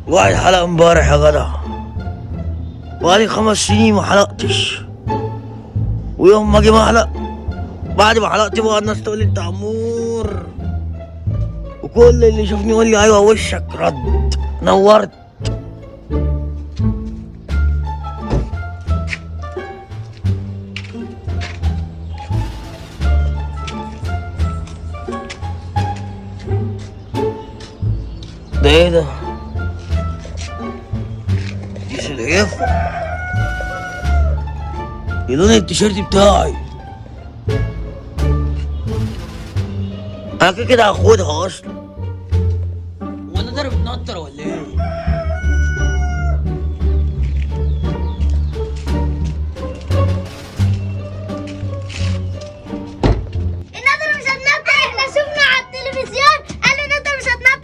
واحد حلق امبارح يا جدع. بقالي 5 سنين ما حلقتش. ويوم ما اجي محلق، بعد ما حلقت بقى الناس تقول لي انت امور، وكل اللي يشوفني يقول لي ايوه وشك رد نورت. ده ايه ده؟ دي سلحفاة. دي لون التيشيرت بتاعي. انا كده كده هاخدها اصلا. وانا ضارب نطر ولا ايه؟